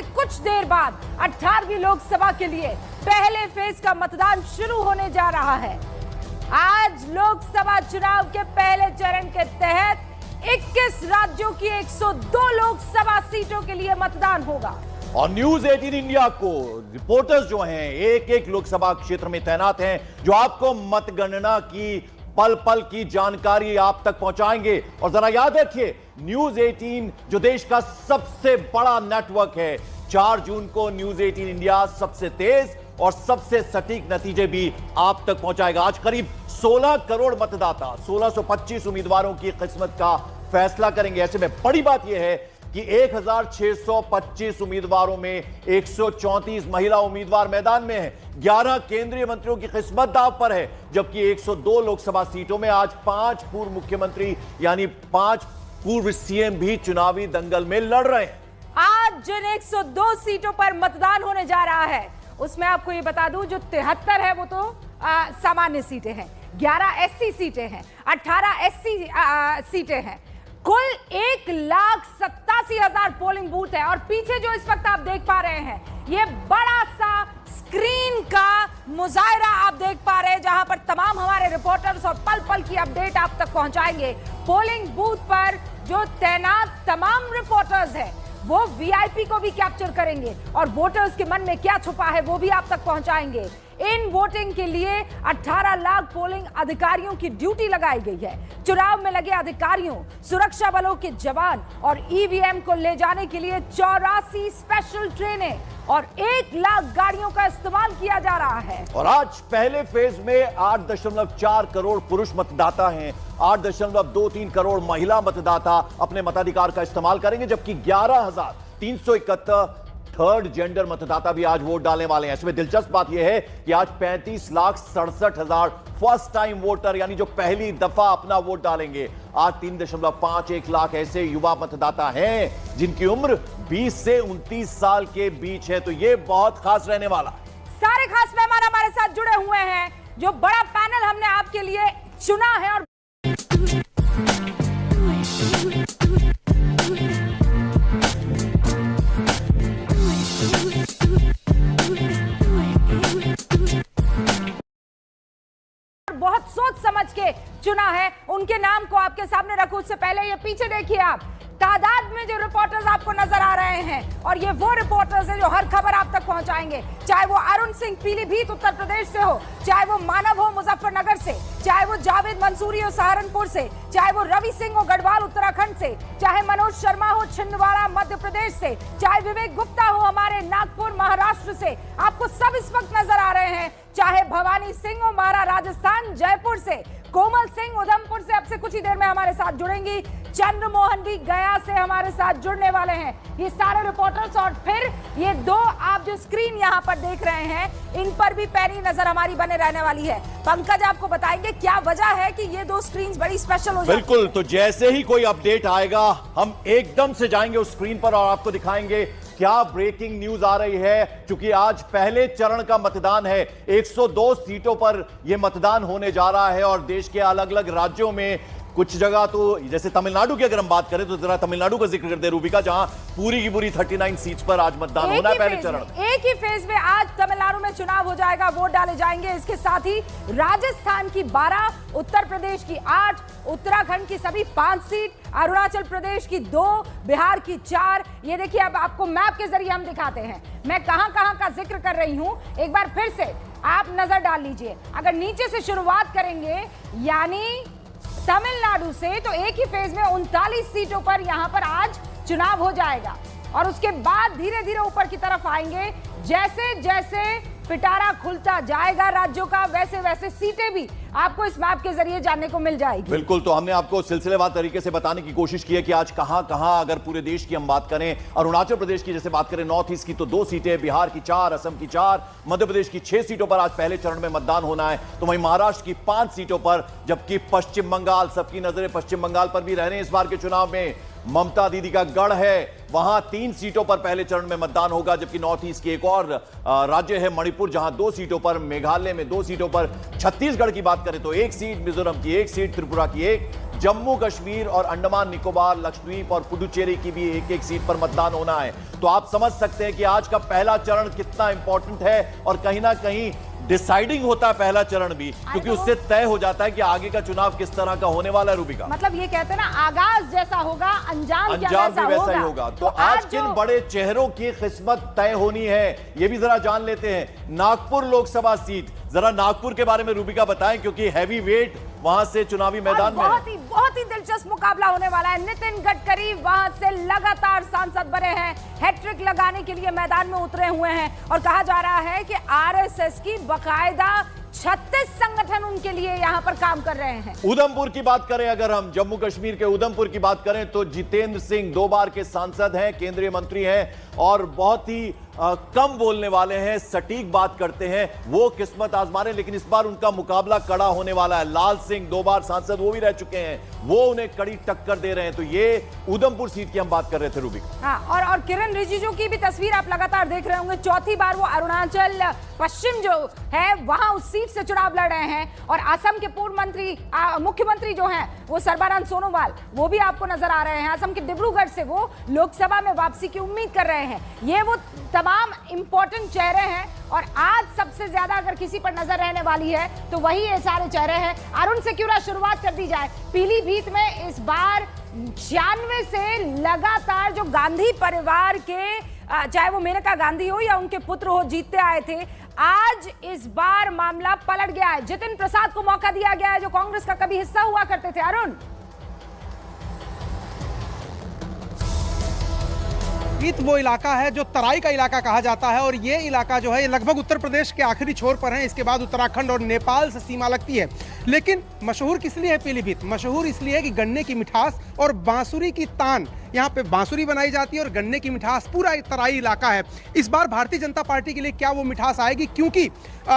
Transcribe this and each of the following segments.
से कुछ देर बाद 18वीं लोकसभा के लिए पहले फेज का मतदान शुरू होने जा रहा है। आज लोकसभा चुनाव के पहले चरण के तहत 21 राज्यों की 102 लोकसभा सीटों के लिए मतदान होगा। और न्यूज 18 इंडिया को रिपोर्टर्स जो हैं एक एक लोकसभा क्षेत्र में तैनात हैं, जो आपको मतगणना की पल पल की जानकारी आप तक पहुंचाएंगे। और जरा याद रखिए, न्यूज 18 जो देश का सबसे बड़ा नेटवर्क है, 4 जून को न्यूज 18 इंडिया सबसे तेज और सबसे सटीक नतीजे भी आप तक पहुंचाएगा। आज करीब 16 करोड़ मतदाता 1625 उम्मीदवारों की किस्मत का फैसला करेंगे। ऐसे में बड़ी बात यह है कि 1625 उम्मीदवारों में 134 महिला उम्मीदवार मैदान में हैं। 11 केंद्रीय मंत्रियों की किस्मत दांव पर है, जबकि 102 लोकसभा सीटों में आज 5 पूर्व मुख्यमंत्री यानी 5 पूर्व सीएम भी चुनावी दंगल में लड़ रहे हैं। आज जिन 102 सीटों पर मतदान होने जा रहा है, उसमें आपको ये बता दूं, जो 73 है वो तो सामान्य सीटें हैं, 11 एससी सीटें हैं, 18 एससी सीटें हैं। कुल 1,87,000 पोलिंग बूथ है। और पीछे जो इस वक्त आप देख पा रहे हैं, ये बड़ा सा स्क्रीन का मुजाहिरा आप देख पा रहे हैं, जहां पर तमाम हमारे रिपोर्टर्स और पल पल की अपडेट आप तक पहुंचाएंगे। पोलिंग बूथ पर जो तैनात तमाम रिपोर्टर्स हैं, वो वीआईपी को भी कैप्चर करेंगे और वोटर्स के मन में क्या छुपा है वो भी आप तक पहुंचाएंगे। इन वोटिंग के लिए 18 लाख पोलिंग अधिकारियों की ड्यूटी लगाई गई है। चुनाव में लगे अधिकारियों, सुरक्षा बलों के जवान और ईवीएम को ले जाने के लिए 84 स्पेशल ट्रेनें और 1 लाख गाड़ियों का इस्तेमाल किया जा रहा है। और आज पहले फेज में 8.4 करोड़ पुरुष मतदाता हैं, 8.23 करोड़ महिला मतदाता अपने मताधिकार का इस्तेमाल करेंगे, जबकि 11,371 थर्ड जेंडर मतदाता भी आज वोट डालने वाले हैं। इसमें दिलचस्प बात यह है कि आज 35,67,000 फर्स्ट टाइम वोटर यानी जो पहली दफा अपना वोट डालेंगे। आज 3.51 लाख ऐसे युवा मतदाता हैं जिनकी उम्र 20 से 29 साल के बीच है। तो यह बहुत खास रहने वाला। सारे खास मेहमान हमारे साथ जुड़े हुए हैं, जो बड़ा पैनल हमने आपके लिए चुना है। और बहुत सोच समझ के चुना है। उनके नाम को आपके सामने रखूं उससे पहले ये पीछे देखिए आप, तादाद में जो रिपोर्टर्स आपको नजर आ रहे हैं, और ये वो रिपोर्टर्स हैं जो हर खबर आप तक पहुंचाएंगे। चाहे वो अरुण सिंह पीलीभीत उत्तर प्रदेश से हो, चाहे वो मानव हो मुजफ्फरनगर से, चाहे वो जावेद मंसूरी हो सहारनपुर से, चाहे वो रवि सिंह हो गढ़वाल उत्तराखंड से, चाहे मनोज शर्मा हो छिंदवाड़ा मध्य प्रदेश से, चाहे विवेक गुप्ता हो हमारे नागपुर महाराष्ट्र से, आपको सब इस वक्त नजर आ रहे हैं। चाहे भवानी सिंह हो मारा राजस्थान जयपुर से, कोमल सिंह उधमपुर से अब से कुछ ही देर में हमारे साथ जुड़ेंगी, चंद्रमोहन भी गया से हमारे साथ जुड़ने वाले हैं। ये सारे रिपोर्टर्स और फिर ये 2 आप जो स्क्रीन यहाँ पर देख रहे हैं, इन पर भी पैनी नजर हमारी बने रहने वाली है। पंकज आपको बताएंगे क्या वजह है कि ये 2 स्क्रीन बड़ी स्पेशल हो जाती है। बिल्कुल, तो जैसे ही कोई अपडेट आएगा हम एकदम से जाएंगे उस स्क्रीन पर और आपको दिखाएंगे क्या ब्रेकिंग न्यूज आ रही है। क्योंकि आज पहले चरण का मतदान है, 102 सीटों पर यह मतदान होने जा रहा है। और देश के अलग अलग राज्यों में कुछ जगह तो जैसे तमिलनाडु की अगर हम बात करें तो जरा तमिलनाडु का जिक्र कर दे रूबिका, जहां पूरी की पूरी 39 सीट्स पर आज मतदान होना है। पहले चरण एक ही फेज में आज तमिलनाडु में चुनाव हो जाएगा, वोट डाले जाएंगे। इसके साथ ही राजस्थान की 12, उत्तर प्रदेश की 8, उत्तराखंड की सभी 5 सीट, अरुणाचल प्रदेश की 2, बिहार की 4। ये देखिए, अब आपको मैप के जरिए हम दिखाते हैं मैं कहां-कहां का जिक्र कर रही हूं। एक बार फिर से आप नजर डाल लीजिए। अगर नीचे से शुरुआत करेंगे यानी तमिलनाडु से, तो एक ही फेज में 39 सीटों पर यहां पर आज चुनाव हो जाएगा। और उसके बाद धीरे धीरे ऊपर की तरफ आएंगे। जैसे जैसे पिटारा खुलता जाएगा राज्यों का, वैसे वैसे सीटें भी आपको इस मैप के जरिए जानने को मिल जाएगी। बिल्कुल, तो हमने आपको सिलसिलेवार तरीके से बताने की कोशिश की है कि आज कहां कहां, अगर पूरे देश की हम बात करें, अरुणाचल प्रदेश की जैसे बात करें, नॉर्थ ईस्ट की तो 2 सीटें, बिहार की 4, असम की 4, मध्य प्रदेश की 6 सीटों पर आज पहले चरण में मतदान होना है। तो वहीं महाराष्ट्र की 5 सीटों पर, जबकि पश्चिम बंगाल, सबकी नजरें पश्चिम बंगाल पर भी रह रहे हैं इस बार के चुनाव में। ममता दीदी का गढ़ है, वहां 3 सीटों पर पहले चरण में मतदान होगा। जबकि नॉर्थ ईस्ट की एक और राज्य है मणिपुर, जहां 2 सीटों पर, मेघालय में 2 सीटों पर, छत्तीसगढ़ की बात करें तो 1 सीट, मिजोरम की 1 सीट, त्रिपुरा की 1, जम्मू कश्मीर और अंडमान निकोबार, लक्षद्वीप और पुडुचेरी की भी एक एक सीट पर मतदान होना है। तो आप समझ सकते हैं कि आज का पहला चरण कितना इंपॉर्टेंट है और कहीं ना कहीं डिसाइडिंग होता है पहला चरण भी, क्योंकि उससे तय हो जाता है कि आगे का चुनाव किस तरह का होने वाला है। रूबिका, मतलब ये कहते हैं ना, आगाज जैसा होगा अंजाम भी वैसा ही होगा। तो आज किन बड़े चेहरों की किस्मत तय होनी है, ये भी जरा जान लेते हैं। नागपुर लोकसभा सीट, जरा नागपुर के बारे में रूबिका बताएं, क्योंकि हैवी वेट वहां से चुनावी मैदान में बहुत ही दिलचस्प मुकाबला होने वाला है। नितिन गडकरी वहां से लगातार सांसद बने हैं, हैट्रिक लगाने के लिए मैदान में उतरे हुए हैं और कहा जा रहा है कि आरएसएस की बकायदा 36 संगठन उनके लिए यहां पर काम कर रहे हैं। उधमपुर की बात करें, अगर हम जम्मू कश्मीर के उधमपुर की बात करें तो जितेंद्र सिंह 2 बार के सांसद हैं, केंद्रीय मंत्री हैं और बहुत ही कम बोलने वाले हैं, सटीक बात करते हैं, वो किस्मत आजमा रहे हैं। लेकिन इस बार उनका मुकाबला कड़ा होने वाला है। लाल सिंह 2 बार सांसद वो भी रह चुके हैं, वो उन्हें कड़ी टक्कर दे रहे हैं। तो ये उधमपुर सीट की हम बात कर रहे थे रूबिका। हाँ, और किरण रिजिजू की भी तस्वीर आप लगातार देख रहे होंगे। चौथी बार वो अरुणाचल पश्चिम जो है वहां उस सीट से चुनाव लड़ रहे हैं और असम के पूर्व मंत्री मुख्यमंत्री जो हैं वो सर्बानंद सोनोवाल, वो भी आपको नजर आ रहे हैं। असम के डिब्रूगढ़ से वो लोकसभा में वापसी की उम्मीद कर रहे हैं। ये वो तमाम इंपॉर्टेंट चेहरे हैं और आज सबसे ज्यादा अगर किसी पर नजर रहने वाली है तो वही ये सारे चेहरे हैं। अरुण से क्यों ना शुरुआत कर दी जाए। पीलीभीत में इस बार 96 से लगातार जो गांधी परिवार के, चाहे वो मेनका गांधी हो या उनके पुत्र हो, जीतते आए थे। आज इस बार मामला पलट गया है। जितिन प्रसाद को मौका दिया गया है जो कांग्रेस का कभी हिस्सा हुआ करते थे। अरुण, वो इलाका है जो तराई का इलाका कहा जाता है और ये इलाका जो है ये लगभग उत्तर प्रदेश के आखिरी छोर पर है। इसके बाद उत्तराखंड और नेपाल से सीमा लगती है। लेकिन मशहूर किस लिए है पीलीभीत? मशहूर इसलिए है कि गन्ने की मिठास और बांसुरी की तान, यहाँ पे बांसुरी बनाई जाती है और गन्ने की मिठास, पूरा तराई इलाका है। इस बार भारतीय जनता पार्टी के लिए क्या वो मिठास आएगी? क्योंकि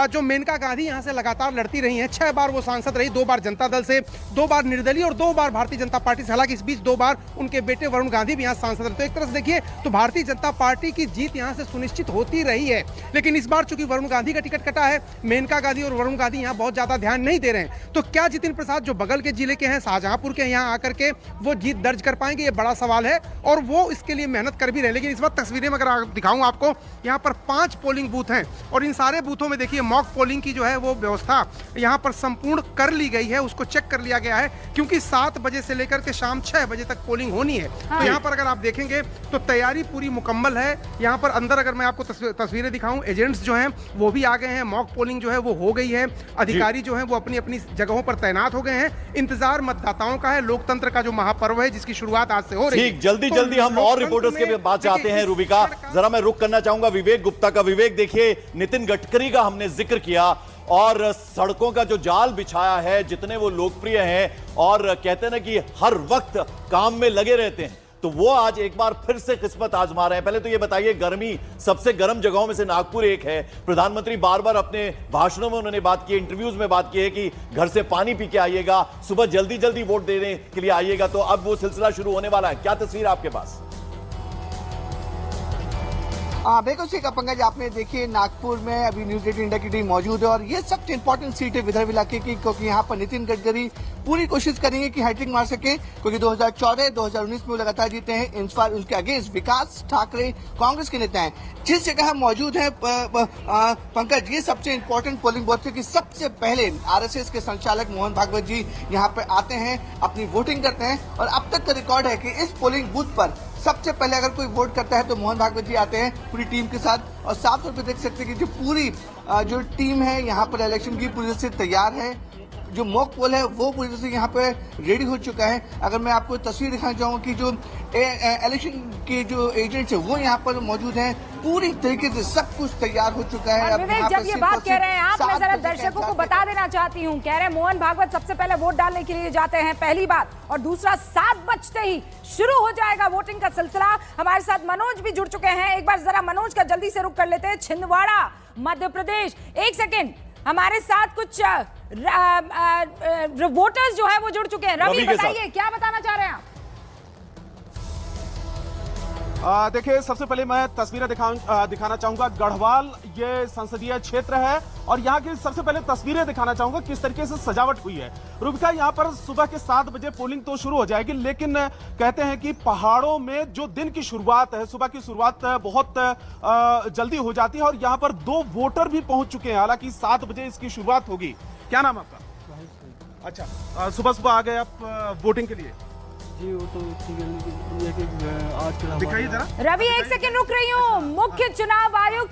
जो मेनका गांधी यहाँ से लगातार लड़ती रही हैं, 6 बार वो सांसद रही, 2 बार जनता दल से, 2 बार निर्दलीय और 2 बार भारतीय जनता पार्टी से। हालांकि इस बीच 2 बार उनके बेटे वरुण गांधी भी यहाँ सांसद रहे। तो एक तरह से देखिए तो भारतीय जनता पार्टी की जीत यहाँ से सुनिश्चित होती रही है। लेकिन इस बार चूंकि वरुण गांधी का टिकट कटा है, मेनका गांधी और वरुण गांधी यहाँ बहुत ज्यादा ध्यान नहीं दे रहे हैं। तो क्या जितिन प्रसाद जो बगल के जिले के हैं, शाहजहांपुर के, यहाँ आकर के वो जीत दर्ज कर पाएंगे? ये बड़ा सवाल है और वो इसके लिए मेहनत कर भी रहे हैं। लेकिन इस वक्त तस्वीरें में अगर दिखाऊं आपको, यहाँ पर 5 पोलिंग बूथ हैं और इन सारे बूथों में देखिए मॉक पोलिंग की जो है वो व्यवस्था यहाँ पर संपूर्ण कर ली गई है, उसको चेक कर लिया गया है। क्योंकि 7 बजे से लेकर के शाम 6 बजे तक पोलिंग होनी है। तो यहाँ पर अगर आप देखेंगे तो तैयारी पूरी मुकम्मल है। यहाँ पर अंदर अगर मैं आपको तस्वीरें दिखाऊं, एजेंट्स जो हैं वो भी आ गए हैं, मॉक पोलिंग जो है वो हो गई है, अधिकारी जो हैं वो अपनी अपनी जगहों पर तैनात हो गए हैं। इंतजार मतदाताओं का है, लोकतंत्र का जो महापर्व है जिसकी शुरुआत आज से हो रही है। जल्दी जल्दी हम और रिपोर्टर्स के पास जाते हैं। रूबिका, जरा मैं रुक करना चाहूंगा विवेक गुप्ता का। विवेक, देखिए नितिन गडकरी का हमने जिक्र किया और सड़कों का जो जाल बिछाया है, जितने वो लोकप्रिय हैं और कहते हैं ना कि हर वक्त काम में लगे रहते हैं, तो वो आज एक बार फिर से किस्मत आजमा रहे हैं। पहले तो ये बताइए, गर्मी सबसे गर्म जगहों में से नागपुर एक है। प्रधानमंत्री बार बार अपने भाषणों में उन्होंने बात की, इंटरव्यूज में बात की है कि घर से पानी पी के आइएगा, सुबह जल्दी जल्दी वोट देने के लिए आइएगा। तो अब वो सिलसिला शुरू होने वाला है। क्या तस्वीर आपके पास? बिल्कुल सही कहा पंकज, आपने देखिए नागपुर में अभी न्यूज 18 इंडिया की टीम मौजूद है और ये सबसे इंपॉर्टेंट सीट है विदर्भ इलाके की, क्योंकि यहाँ पर नितिन गडकरी पूरी कोशिश करेंगे कि हैट्रिक मार सके, क्योंकि 2014, 2019 में वो लगातार जीते हैं। इन बार उनके अगेंस्ट विकास ठाकरे कांग्रेस के नेता हैं। जिस जगह हम मौजूद हैं पंकज, ये सबसे इंपॉर्टेंट पोलिंग बूथ है कि सबसे पहले आरएसएस के संचालक मोहन भागवत जी यहाँ पे आते हैं, अपनी वोटिंग करते हैं और अब तक का रिकॉर्ड है कि इस पोलिंग बूथ पर सबसे पहले अगर कोई वोट करता है तो मोहन भागवत जी आते हैं पूरी टीम के साथ। और साफ तौर पे देख सकते हैं कि जो पूरी जो टीम है यहाँ पर इलेक्शन की पूरी तरह से तैयार है। जो मॉक पोल है वो पूरी तरह से यहाँ पे रेडी हो चुका है। अगर मैं आपको तस्वीर दिखाना चाहूँ कि जो इलेक्शन के जो एजेंट्स है वो यहाँ पर मौजूद हैं, पूरी तरीके से सब कुछ तैयार हो चुका है। विवेक, जब ये बात कह रहे हैं आप, मैं जरा दर्शकों को बता देना चाहती हूँ। कह रहे हैं मोहन भागवत सबसे पहले वोट डालने के लिए जाते हैं, पहली बात, और दूसरा 7 बजते ही शुरू हो जाएगा वोटिंग का सिलसिला। हमारे साथ मनोज भी जुड़ चुके हैं। एक बार जरा मनोज का जल्दी से रुक कर लेते हैं। छिंदवाड़ा, मध्य प्रदेश। एक सेकेंड, हमारे साथ कुछ वोटर्स जो है वो जुड़ चुके हैं। रवि, बताइए क्या बताना चाह रहे हैं आप? देखिए, सबसे पहले मैं तस्वीरें दिखाना चाहूंगा। गढ़वाल ये संसदीय क्षेत्र है और यहाँ की सबसे पहले तस्वीरें दिखाना चाहूंगा किस तरीके से सजावट हुई है। रूबिका, यहाँ पर सुबह के 7 बजे पोलिंग तो शुरू हो जाएगी, लेकिन कहते हैं कि पहाड़ों में जो दिन की शुरुआत है, सुबह की शुरुआत बहुत जल्दी हो जाती है और यहाँ पर 2 वोटर भी पहुंच चुके हैं। हालांकि 7 बजे इसकी शुरुआत होगी। क्या नाम आपका? अच्छा, सुबह सुबह आ गए आप वोटिंग के लिए? जी, वो तो ठीक है, आज के दिखाइए जरा। रवि, एक सेकंड रुक रही हूँ। मुख्य चुनाव आयुक्त